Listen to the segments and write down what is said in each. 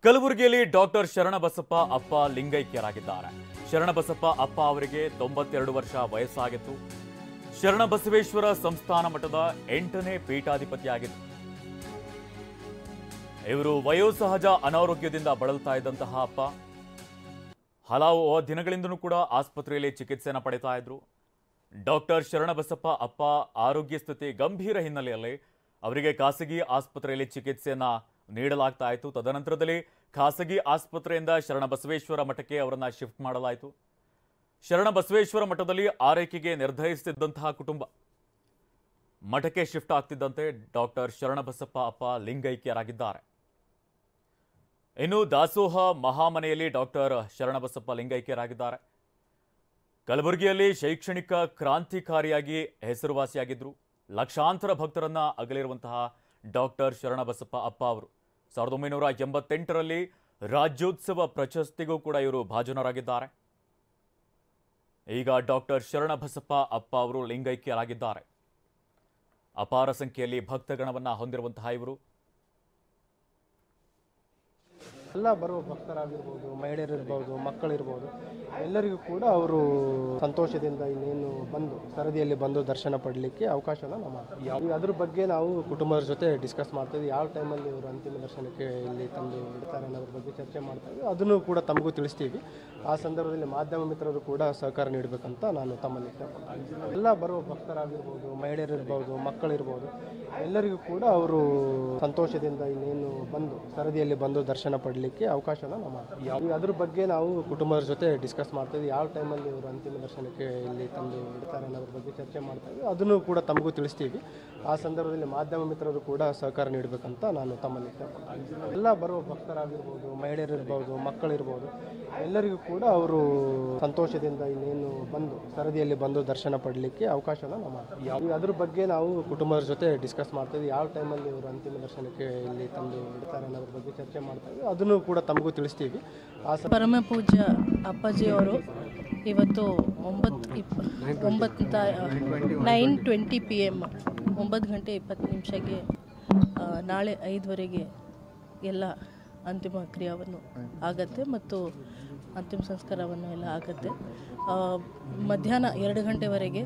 ಕಲಬುರಗಿಯಲ್ಲಿ ಡಾಕ್ಟರ್ ಶರಣಬಸಪ್ಪ ಅಪ್ಪ ಲಿಂಗೈಕ್ಯರಾಗಿದ್ದಾರೆ. ಶರಣಬಸಪ್ಪ ಅಪ್ಪ ಅವರಿಗೆ 92 ವರ್ಷ ವಯಸ್ಸಾಗಿತ್ತು. ಶರಣಬಸವೇಶ್ವರ ಸಂಸ್ಥಾನ ಮಠದ 8ನೇ ಪೀಠಾಧಿಪತಿಯಾಗಿತ್ತು. ಇವರು ವಯೋಸಹಜ ಅನಾರೋಗ್ಯದಿಂದ ಬಳಲ್ತಾ ಇದ್ದಂತಹ ಅಪ್ಪ ಹಲವು ದಿನಗಳಿಂದಲೂ ಕೂಡ ಆಸ್ಪತ್ರೆಯಲ್ಲಿ ಚಿಕಿತ್ಸೆಯನ್ನು ಪಡೆತಾ ಇದ್ರು. ಡಾಕ್ಟರ್ ಶರಣಬಸಪ್ಪ ಅಪ್ಪ ಆರೋಗ್ಯ ಸ್ಥಿತಿ ಗಂಭೀರ ಹಿನ್ನೆಲೆಯಲ್ಲಿ ಅವರಿಗೆ ಖಾಸಗಿ ಆಸ್ಪತ್ರೆಯಲ್ಲಿ ಚಿಕಿತ್ಸೆಯನ್ನ ನೀಡಲಾಗ್ತಾ ಇತ್ತು. ತದನಂತರದಲ್ಲಿ ಖಾಸಗಿ ಆಸ್ಪತ್ರೆಯಿಂದ ಶರಣಬಸವೇಶ್ವರ ಮಠಕ್ಕೆ ಅವರನ್ನ ಶಿಫ್ಟ್ ಮಾಡಲಾಯಿತು. ಶರಣಬಸವೇಶ್ವರ ಮಠದಲ್ಲಿ ಆರೈಕೆಗೆ ನಿರ್ಧರಿಸುತ್ತಿದ್ದಂತಹ ಕುಟುಂಬ ಮಠಕ್ಕೆ ಶಿಫ್ಟ್ ಆಗ್ತಿದ್ದಂತೆ ಡಾಕ್ಟರ್ ಶರಣಬಸಪ್ಪ ಅಪ್ಪ ಲಿಂಗೈಕ್ಯರಾಗಿದ್ದಾರೆ. ಇನ್ನು ದಾಸೋಹ ಮಹಾಮನೆಯಲ್ಲಿ ಡಾಕ್ಟರ್ ಶರಣಬಸಪ್ಪ ಲಿಂಗೈಕ್ಯರಾಗಿದ್ದಾರೆ. ಕಲಬುರಗಿಯಲ್ಲಿ ಶೈಕ್ಷಣಿಕ ಕ್ರಾಂತಿಕಾರಿಯಾಗಿ ಹೆಸರುವಾಸಿಯಾಗಿದ್ದರು. ಲಕ್ಷಾಂತರ ಭಕ್ತರನ್ನ ಅಗಲಿರುವಂತಹ ಡಾಕ್ಟರ್ ಶರಣಬಸಪ್ಪ ಅಪ್ಪ ಅವರು 1988ರಲ್ಲಿ ರಾಜ್ಯೋತ್ಸವ ಪ್ರಶಸ್ತಿಗೂ ಕೂಡ ಇವರು ಭಾಜನರಾಗಿದ್ದಾರೆ. ಈಗ ಡಾಕ್ಟರ್ ಶರಣಬಸಪ್ಪ ಅಪ್ಪ ಅವರು ಲಿಂಗೈಕ್ಯರಾಗಿದ್ದಾರೆ. ಅಪಾರ ಸಂಖ್ಯೆಯಲ್ಲಿ ಭಕ್ತಗಣವನ್ನ ಹೊಂದಿರುವಂತಹ ಇವರು ಎಲ್ಲ ಬರುವ ಭಕ್ತರಾಗಿರ್ಬೋದು, ಮಹಿಳೆಯರಿರ್ಬೋದು, ಮಕ್ಕಳಿರ್ಬೋದು, ಎಲ್ಲರಿಗೂ ಕೂಡ ಅವರು ಸಂತೋಷದಿಂದ ಇನ್ನೇನು ಬಂದು ಸರದಿಯಲ್ಲಿ ಬಂದು ದರ್ಶನ ಪಡಲಿಕ್ಕೆ ಅವಕಾಶನ ನಾವು ಮಾಡ್ತೀವಿ. ಅದ್ರ ಬಗ್ಗೆ ನಾವು ಕುಟುಂಬದ ಜೊತೆ ಡಿಸ್ಕಸ್ ಮಾಡ್ತಾಯಿದ್ವಿ. ಯಾವ ಟೈಮಲ್ಲಿ ಇವರು ಅಂತಿಮ ದರ್ಶನಕ್ಕೆ ಇಲ್ಲಿ ತಂದು ಇಡ್ತಾರೆ ಅನ್ನೋದ್ರ ಬಗ್ಗೆ ಚರ್ಚೆ ಮಾಡ್ತಾಯಿದ್ವಿ. ಅದನ್ನು ಕೂಡ ತಮಗೂ ತಿಳಿಸ್ತೀವಿ. ಆ ಸಂದರ್ಭದಲ್ಲಿ ಮಾಧ್ಯಮ ಮಿತ್ರರು ಕೂಡ ಸಹಕಾರ ನೀಡಬೇಕಂತ ನಾನು ತಮ್ಮಲ್ಲಿ ಕೇಳ್ಕೊಳ್ತೀನಿ. ಎಲ್ಲ ಬರುವ ಭಕ್ತರಾಗಿರ್ಬೋದು, ಮಹಿಳೆಯರಿರ್ಬೋದು, ಮಕ್ಕಳಿರ್ಬೋದು, ಎಲ್ಲರಿಗೂ ಕೂಡ ಅವರು ಸಂತೋಷದಿಂದ ಇನ್ನೇನು ಬಂದು ಸರದಿಯಲ್ಲಿ ಬಂದು ದರ್ಶನ ಪಡಲಿಕ್ಕೆ ಅವಕಾಶನ ನಾವು ಮಾಡ್ತೀವಿ. ಅದ್ರ ಬಗ್ಗೆ ನಾವು ಕುಟುಂಬದ ಜೊತೆ ಡಿಸ್ಕಸ್ ಮಾಡ್ತಾಯಿದ್ವಿ. ಯಾವ ಟೈಮಲ್ಲಿ ಇವರು ಅಂತಿಮ ದರ್ಶನಕ್ಕೆ ಇಲ್ಲಿ ತಂದು ಇಡ್ತಾರೆ ಅನ್ನೋದ್ರ ಬಗ್ಗೆ ಚರ್ಚೆ ಮಾಡ್ತಾಯಿದ್ವಿ. ಅದನ್ನು ಕೂಡ ತಮಗೂ ತಿಳಿಸ್ತೀವಿ. ಆ ಸಂದರ್ಭದಲ್ಲಿ ಮಾಧ್ಯಮ ಮಿತ್ರರು ಕೂಡ ಸಹಕಾರ ನೀಡಬೇಕಂತ ನಾನು ತಮ್ಮಲ್ಲಿ ಕೇಳ್ಕೊಳ್ತೀನಿ. ಎಲ್ಲ ಬರುವ ಭಕ್ತರಾಗಿರ್ಬೋದು, ಮಹಿಳೆಯರಿರ್ಬೋದು, ಮಕ್ಕಳಿರ್ಬೋದು, ಎಲ್ಲರಿಗೂ ಕೂಡ ಅವರು ಸಂತೋಷದಿಂದ ಇನ್ನೇನು ಬಂದು ಸರದಿಯಲ್ಲಿ ಬಂದು ದರ್ಶನ ಪಡಲಿಕ್ಕೆ ಅವಕಾಶನ ನಾವು ಮಾಡ್ತೀವಿ. ಅದ್ರ ಬಗ್ಗೆ ನಾವು ಕುಟುಂಬದ ಜೊತೆ ಡಿಸ್ಕಸ್ ಮಾಡ್ತಾಯಿದ್ವಿ. ಯಾವ ಟೈಮಲ್ಲಿ ಇವರು ಅಂತಿಮ ದರ್ಶನಕ್ಕೆ ಇಲ್ಲಿ ತಂದು ಇಡ್ತಾರೆ ಅನ್ನೋದ್ರ ಬಗ್ಗೆ ಚರ್ಚೆ ಮಾಡ್ತಾಯಿದ್ವಿ. ಅದನ್ನು ಕೂಡ ತಮಗೂ ತಿಳಿಸ್ತೀವಿ. ಪರಮ ಪೂಜ್ಯ ಅಪ್ಪಾಜಿಯವರು ಇವತ್ತು 9:20 PM 9 ಗಂಟೆ 20 ನಿಮಿಷಕ್ಕೆ ನಾಳೆ 5ವರೆಗೆ ಎಲ್ಲ ಅಂತಿಮ ಕ್ರಿಯಾವನ್ನು ಆಗತ್ತೆ ಮತ್ತು ಅಂತಿಮ ಸಂಸ್ಕಾರವನ್ನು ಎಲ್ಲ ಆಗತ್ತೆ. ಮಧ್ಯಾಹ್ನ 2 ಗಂಟೆವರೆಗೆ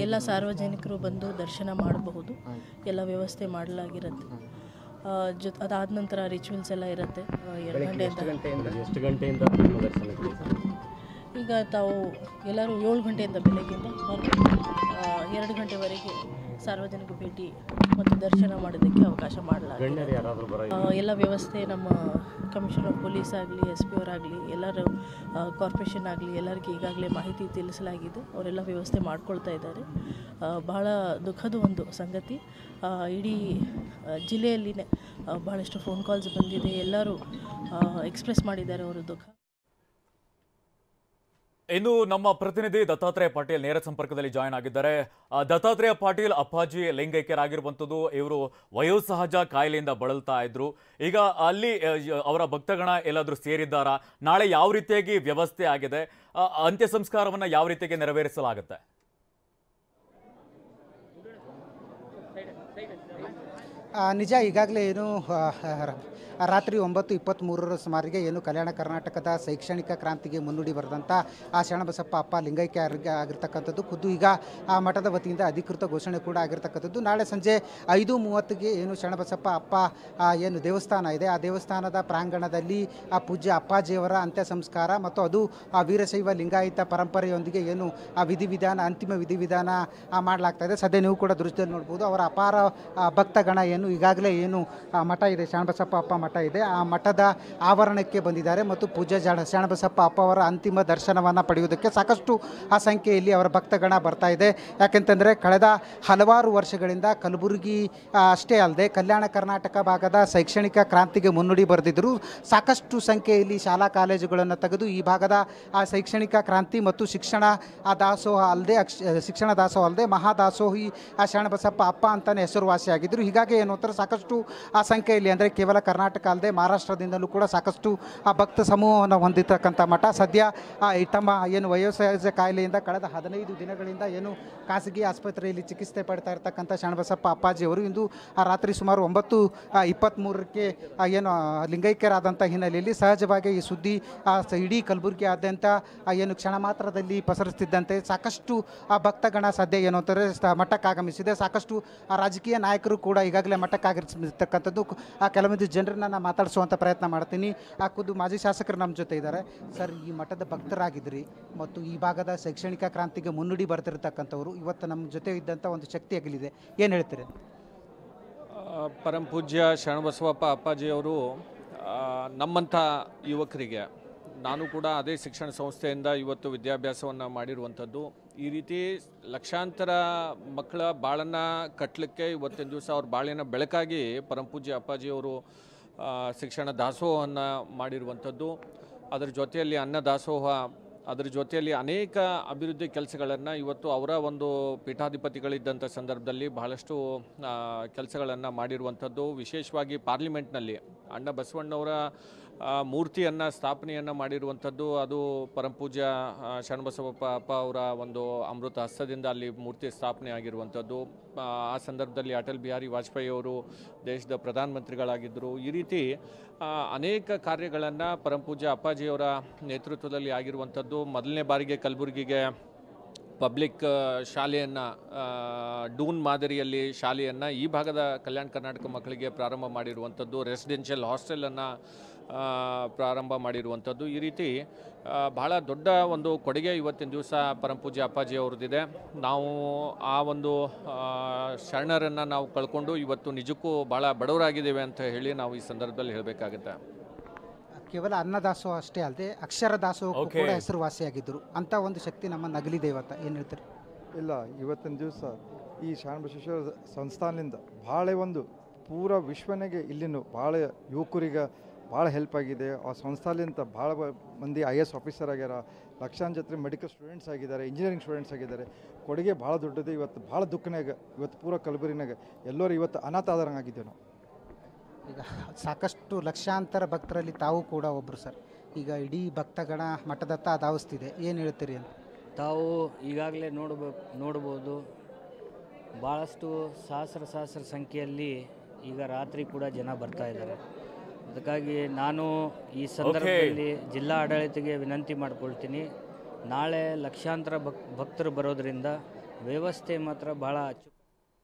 ಎಲ್ಲ ಸಾರ್ವಜನಿಕರು ಬಂದು ದರ್ಶನ ಮಾಡಬಹುದು. ಎಲ್ಲ ವ್ಯವಸ್ಥೆ ಮಾಡಲಾಗಿರುತ್ತೆ. ಅದಾದ ನಂತರ ರಿಚುವಲ್ಸ್ ಎಲ್ಲ ಇರುತ್ತೆ. 2 ಗಂಟೆಯಿಂದ ಈಗ ತಾವು ಎಲ್ಲರೂ 7 ಗಂಟೆಯಿಂದ ಬೆಳಗ್ಗೆಯಿಂದ 2 ಗಂಟೆವರೆಗೆ ಸಾರ್ವಜನಿಕ ಭೇಟಿ ಮತ್ತು ದರ್ಶನ ಮಾಡೋದಕ್ಕೆ ಅವಕಾಶ ಮಾಡಲಾಗಿದೆ. ಎಲ್ಲ ವ್ಯವಸ್ಥೆ ನಮ್ಮ ಕಮಿಷನರ್ ಪೊಲೀಸ್ ಆಗಲಿ, SP ಅವರಾಗಲಿ, ಎಲ್ಲರೂ ಕಾರ್ಪೊರೇಷನ್ ಆಗಲಿ, ಎಲ್ಲರಿಗೂ ಈಗಾಗಲೇ ಮಾಹಿತಿ ತಿಳಿಸಲಾಗಿದೆ. ಅವರೆಲ್ಲ ವ್ಯವಸ್ಥೆ ಮಾಡ್ಕೊಳ್ತಾ ಇದ್ದಾರೆ. ಬಹಳ ದುಃಖದ ಒಂದು ಸಂಗತಿ. ಇಡೀ ಜಿಲ್ಲೆಯಲ್ಲಿನೇ ಬಹಳಷ್ಟು ಫೋನ್ ಕಾಲ್ಸ್ ಬಂದಿದೆ. ಎಲ್ಲರೂ ಎಕ್ಸ್ಪ್ರೆಸ್ ಮಾಡಿದ್ದಾರೆ ಅವರ ದುಃಖ. ಇನ್ನು ನಮ್ಮ ಪ್ರತಿನಿಧಿ ದತ್ತಾತ್ರೇಯ ಪಾಟೀಲ್ ನೇರ ಸಂಪರ್ಕದಲ್ಲಿ ಜಾಯ್ನ್ ಆಗಿದ್ದಾರೆ. ದತ್ತಾತ್ರೇಯ ಪಾಟೀಲ್ ಅಪ್ಪಾಜಿ ಲಿಂಗೈಕ್ಯರಾಗಿರುವಂಥದ್ದು. ಇವರು ವಯೋಸಹಜ ಕಾಯಿಲೆಯಿಂದ ಬಳಲ್ತಾ ಇದ್ರು. ಈಗ ಅಲ್ಲಿ ಅವರ ಭಕ್ತಗಣ ಎಲ್ಲಾದರೂ ಸೇರಿದ್ದಾರಾ? ನಾಳೆ ಯಾವ ರೀತಿಯಾಗಿ ವ್ಯವಸ್ಥೆ ಆಗಿದೆ? ಅಂತ್ಯ ಸಂಸ್ಕಾರವನ್ನು ಯಾವ ರೀತಿಯಾಗಿ ನೆರವೇರಿಸಲಾಗುತ್ತೆ? ನಿಜ, ಈಗಾಗಲೇ ಏನು ರಾತ್ರಿ 9:23 ಸುಮಾರಿಗೆ ಏನು ಕಲ್ಯಾಣ ಕರ್ನಾಟಕದ ಶೈಕ್ಷಣಿಕ ಕ್ರಾಂತಿಗೆ ಮುನ್ನುಡಿ ಬರೆದಂಥ ಆ ಶರಣಬಸಪ್ಪ ಅಪ್ಪ ಲಿಂಗೈಕ್ಯ ಆಗಿರ್ತಕ್ಕಂಥದ್ದು ಖುದ್ದು ಈಗ ಆ ಮಠದ ವತಿಯಿಂದ ಅಧಿಕೃತ ಘೋಷಣೆ ಕೂಡ ಆಗಿರ್ತಕ್ಕಂಥದ್ದು. ನಾಳೆ ಸಂಜೆ 5:30ಗೆ ಏನು ಶರಣಬಸಪ್ಪ ಅಪ್ಪ ಏನು ದೇವಸ್ಥಾನ ಇದೆ, ಆ ದೇವಸ್ಥಾನದ ಪ್ರಾಂಗಣದಲ್ಲಿ ಆ ಪೂಜ್ಯ ಅಪ್ಪಾಜಿಯವರ ಅಂತ್ಯ ಸಂಸ್ಕಾರ ಮತ್ತು ಅದು ಆ ವೀರಶೈವ ಲಿಂಗಾಯತ ಪರಂಪರೆಯೊಂದಿಗೆ ಏನು ಆ ವಿಧಿವಿಧಾನ, ಅಂತಿಮ ವಿಧಿವಿಧಾನ ಮಾಡಲಾಗ್ತಾ ಇದೆ. ಸದ್ಯ ನೀವು ಕೂಡ ದೃಶ್ಯದಲ್ಲಿ ನೋಡ್ಬೋದು. ಅವರ ಅಪಾರ ಭಕ್ತಗಣ ಏನು ಈಗಾಗಲೇ ಏನು ಮಠ ಇದೆ, ಶರಣಬಸಪ್ಪ ಅಪ್ಪ ಮಠ ಇದೆ, ಆ ಮಠದ ಆವರಣಕ್ಕೆ ಬಂದಿದ್ದಾರೆ ಮತ್ತು ಪೂಜ್ಯ ಶರಣಬಸಪ್ಪ ಅಪ್ಪ ಅವರ ಅಂತಿಮ ದರ್ಶನವನ್ನು ಪಡೆಯುವುದಕ್ಕೆ ಸಾಕಷ್ಟು ಆ ಸಂಖ್ಯೆಯಲ್ಲಿ ಅವರ ಭಕ್ತಗಣ ಬರ್ತಾ ಇದೆ. ಯಾಕೆಂತಂದರೆ ಕಳೆದ ಹಲವಾರು ವರ್ಷಗಳಿಂದ ಕಲಬುರಗಿ ಅಷ್ಟೇ ಅಲ್ಲದೆ ಕಲ್ಯಾಣ ಕರ್ನಾಟಕ ಭಾಗದ ಶೈಕ್ಷಣಿಕ ಕ್ರಾಂತಿಗೆ ಮುನ್ನುಡಿ ಬರೆದಿದ್ದರು. ಸಾಕಷ್ಟು ಸಂಖ್ಯೆಯಲ್ಲಿ ಶಾಲಾ ಕಾಲೇಜುಗಳನ್ನು ತೆಗೆದು ಈ ಭಾಗದ ಆ ಶೈಕ್ಷಣಿಕ ಕ್ರಾಂತಿ ಮತ್ತು ಶಿಕ್ಷಣ ದಾಸೋಹ ಅಲ್ಲದೆ ಮಹಾದಾಸೋಹಿ ಆ ಶರಣಬಸಪ್ಪ ಅಪ್ಪ ಅಂತಲೇ ಹೆಸರುವಾಸಿಯಾಗಿದ್ದರು. ಹೀಗಾಗಿ ಏನು ಅಂತಾರೆ ಸಾಕಷ್ಟು ಆ ಸಂಖ್ಯೆಯಲ್ಲಿ ಅಂದರೆ ಕೇವಲ ಕರ್ನಾಟಕ ಕರ್ನಾಟಕ ಅಲ್ಲದೆ ಮಹಾರಾಷ್ಟ್ರದಿಂದಲೂ ಕೂಡ ಸಾಕಷ್ಟು ಭಕ್ತ ಸಮೂಹವನ್ನು ಹೊಂದಿರತಕ್ಕಂಥ ಮಠ. ಸದ್ಯ ತಮ್ಮ ಏನು ವಯೋಸಹಜ ಕಾಯಿಲೆಯಿಂದ ಕಳೆದ 15 ದಿನಗಳಿಂದ ಏನು ಖಾಸಗಿ ಆಸ್ಪತ್ರೆಯಲ್ಲಿ ಚಿಕಿತ್ಸೆ ಪಡ್ತಾ ಇರತಕ್ಕಂಥ ಶರಣಬಸಪ್ಪ ಅಪ್ಪಾಜಿಯವರು ಇಂದು ರಾತ್ರಿ ಸುಮಾರು 9:23ಕ್ಕೆ ಏನು ಲಿಂಗೈಕ್ಯರಾದಂಥ ಹಿನ್ನೆಲೆಯಲ್ಲಿ ಸಹಜವಾಗಿ ಈ ಸುದ್ದಿ ಇಡೀ ಕಲಬುರಗಿಯಾದ್ಯಂತ ಏನು ಕ್ಷಣ ಮಾತ್ರದಲ್ಲಿ ಪಸರಿಸ್ತಿದ್ದಂತೆ ಸಾಕಷ್ಟು ಭಕ್ತಗಣ ಸದ್ಯ ಏನು ಅಂತಾರೆ ಮಠಕ್ಕೆ ಆಗಮಿಸಿದೆ. ಸಾಕಷ್ಟು ರಾಜಕೀಯ ನಾಯಕರು ಕೂಡ ಈಗಾಗಲೇ ಮಠಕ್ಕೆ ಆಗಮಿಸಿರ್ತಕ್ಕಂಥದ್ದು. ಕೆಲವೊಂದು ಜನರನ್ನ ನಾನು ಮಾತಾಡಿಸುವಂಥ ಪ್ರಯತ್ನ ಮಾಡ್ತೀನಿ. ಖುದ್ದು ಮಾಜಿ ಶಾಸಕರು ನಮ್ಮ ಜೊತೆ ಇದ್ದಾರೆ. ಸರ್, ಈ ಮಠದ ಭಕ್ತರಾಗಿದ್ರಿ ಮತ್ತು ಈ ಭಾಗದ ಶೈಕ್ಷಣಿಕ ಕ್ರಾಂತಿಗೆ ಮುನ್ನುಡಿ ಬರ್ತಿರ್ತಕ್ಕಂಥವ್ರು, ಇವತ್ತು ನಮ್ಮ ಜೊತೆ ಇದ್ದಂಥ ಒಂದು ಶಕ್ತಿ ಆಗಲಿದೆ, ಏನು ಹೇಳ್ತೀರಿ? ಪರಮ ಪೂಜ್ಯ ಶರಣಬಸವಪ್ಪ ಅಪ್ಪಾಜಿಯವರು ನಮ್ಮಂಥ ಯುವಕರಿಗೆ, ನಾನು ಕೂಡ ಅದೇ ಶಿಕ್ಷಣ ಸಂಸ್ಥೆಯಿಂದ ಇವತ್ತು ವಿದ್ಯಾಭ್ಯಾಸವನ್ನು ಮಾಡಿರುವಂಥದ್ದು. ಈ ರೀತಿ ಲಕ್ಷಾಂತರ ಮಕ್ಕಳ ಬಾಳನ್ನು ಕಟ್ಟಲಿಕ್ಕೆ ಇವತ್ತಿನ ದಿವಸ ಅವ್ರ ಬಾಳಿನ ಬೆಳಕಾಗಿ ಪರಮ ಪೂಜ್ಯ ಅಪ್ಪಾಜಿಯವರು ಶಿಕ್ಷಣ ದಾಸೋಹವನ್ನು ಮಾಡಿರುವಂಥದ್ದು. ಅದರ ಜೊತೆಯಲ್ಲಿ ಅನ್ನ ದಾಸೋಹ, ಅದರ ಜೊತೆಯಲ್ಲಿ ಅನೇಕ ಅಭಿವೃದ್ಧಿ ಕೆಲಸಗಳನ್ನು ಇವತ್ತು ಅವರ ಒಂದು ಪೀಠಾಧಿಪತಿಗಳಿದ್ದಂಥ ಸಂದರ್ಭದಲ್ಲಿ ಬಹಳಷ್ಟು ಕೆಲಸಗಳನ್ನು ಮಾಡಿರುವಂಥದ್ದು. ವಿಶೇಷವಾಗಿ ಪಾರ್ಲಿಮೆಂಟ್ನಲ್ಲಿ ಅಣ್ಣ ಬಸವಣ್ಣವರ ಮೂರ್ತಿಯನ್ನು ಸ್ಥಾಪನೆಯನ್ನು ಮಾಡಿರುವಂಥದ್ದು. ಅದು ಪರಮ ಪೂಜ್ಯ ಶರಣಬಸವಪ್ಪ ಅಪ್ಪ ಅವರ ಒಂದು ಅಮೃತ ಹಸ್ತದಿಂದ ಅಲ್ಲಿ ಮೂರ್ತಿ ಸ್ಥಾಪನೆ ಆಗಿರುವಂಥದ್ದು. ಆ ಸಂದರ್ಭದಲ್ಲಿ ಅಟಲ್ ಬಿಹಾರಿ ವಾಜಪೇಯಿ ಅವರು ದೇಶದ ಪ್ರಧಾನಮಂತ್ರಿಗಳಾಗಿದ್ದರು. ಈ ರೀತಿ ಅನೇಕ ಕಾರ್ಯಗಳನ್ನು ಪರಮ ಪೂಜ್ಯ ಅಪ್ಪಾಜಿಯವರ ನೇತೃತ್ವದಲ್ಲಿ ಆಗಿರುವಂಥದ್ದು. ಮೊದಲನೇ ಬಾರಿಗೆ ಕಲಬುರಗಿಗೆ ಪಬ್ಲಿಕ್ ಶಾಲೆಯನ್ನು, ಡೂನ್ ಮಾದರಿಯಲ್ಲಿ ಶಾಲೆಯನ್ನು ಈ ಭಾಗದ ಕಲ್ಯಾಣ ಕರ್ನಾಟಕ ಮಕ್ಕಳಿಗೆ ಪ್ರಾರಂಭ ಮಾಡಿರುವಂಥದ್ದು. ರೆಸಿಡೆನ್ಷಿಯಲ್ ಹಾಸ್ಟೆಲನ್ನು ಪ್ರಾರಂಭ ಮಾಡಿರುವಂಥದ್ದು. ಈ ರೀತಿ ಬಹಳ ದೊಡ್ಡ ಒಂದು ಕೊಡುಗೆ ಇವತ್ತಿನ ದಿವಸ ಪರಮ ಪೂಜ್ಯ ಅಪ್ಪಾಜಿ ಅವ್ರದ್ದಿದೆ. ನಾವು ಆ ಒಂದು ಶರಣರನ್ನು ನಾವು ಕಳ್ಕೊಂಡು ಇವತ್ತು ನಿಜಕ್ಕೂ ಭಾಳ ಬಡವರಾಗಿದ್ದೇವೆ ಅಂತ ಹೇಳಿ ನಾವು ಈ ಸಂದರ್ಭದಲ್ಲಿ ಹೇಳಬೇಕಾಗುತ್ತೆ. ಕೇವಲ ಅನ್ನದಾಸೋಹ ಅಷ್ಟೇ ಅಲ್ಲದೆ ಅಕ್ಷರ ದಾಸೋಹ ಕೂಡ ಹೆಸರುವಾಸಿಯಾಗಿದ್ದರು. ಅಂಥ ಒಂದು ಶಕ್ತಿ ನಮ್ಮನ್ನು ನಗಲಿದೆ ಇವತ್ತು, ಏನು ಹೇಳ್ತಾರೆ? ಇಲ್ಲ, ಇವತ್ತಿನ ದಿವಸ ಈ ಶರಣಬಸವೇಶ್ವರ ಸಂಸ್ಥಾನದಿಂದ ಭಾಳ ಒಂದು ಪೂರ ವಿಶ್ವನಿಗೆ ಇಲ್ಲಿನೂ ಭಾಳ ಯುವಕರಿಗೆ ಭಾಳ ಹೆಲ್ಪ್ ಆಗಿದೆ. ಆ ಸಂಸ್ಥಾಲಿಂದ ಭಾಳ ಮಂದಿ IAS ಆಫೀಸರ್ ಆಗ್ಯಾರ, ಲಕ್ಷಾಂತರ ಜೊತೆ ಮೆಡಿಕಲ್ ಸ್ಟೂಡೆಂಟ್ಸ್ ಆಗಿದ್ದಾರೆ, ಇಂಜಿನಿಯರಿಂಗ್ ಸ್ಟೂಡೆಂಟ್ಸ್ ಆಗಿದ್ದಾರೆ. ಕೊಡುಗೆ ಭಾಳ ದೊಡ್ಡದು. ಇವತ್ತು ಭಾಳ ದುಃಖನಾಗ ಇವತ್ತು ಪೂರ ಕಲಬುರಗಿನಾಗ ಎಲ್ಲರೂ ಇವತ್ತು ಅನಾಥ ಆಧಾರಂಗಾಗಿದ್ದೇವೆ ನಾವು. ಈಗ ಸಾಕಷ್ಟು ಲಕ್ಷಾಂತರ ಭಕ್ತರಲ್ಲಿ ತಾವು ಕೂಡ ಒಬ್ಬರು ಸರ್. ಈಗ ಇಡೀ ಭಕ್ತಗಣ ಮಠದತ್ತ ಧಾವಿಸ್ತಿದೆ, ಏನು ಹೇಳ್ತೀರಿ ಅಂತ? ತಾವು ಈಗಾಗಲೇ ನೋಡ್ಬೋದು ಭಾಳಷ್ಟು ಸಹಸ್ರ ಸಂಖ್ಯೆಯಲ್ಲಿ ಈಗ ರಾತ್ರಿ ಕೂಡ ಜನ ಬರ್ತಾ ಇದ್ದಾರೆ. ಅದಕ್ಕಾಗಿ ನಾನು ಈ ಸಂದರ್ಭದಲ್ಲಿ ಜಿಲ್ಲಾ ಆಡಳಿತಕ್ಕೆ ವಿನಂತಿ ಮಾಡ್ಕೊಳ್ತೀನಿ, ನಾಳೆ ಲಕ್ಷಾಂತರ ಭಕ್ತರು ಬರೋದರಿಂದ ವ್ಯವಸ್ಥೆ ಮಾತ್ರ ಭಾಳ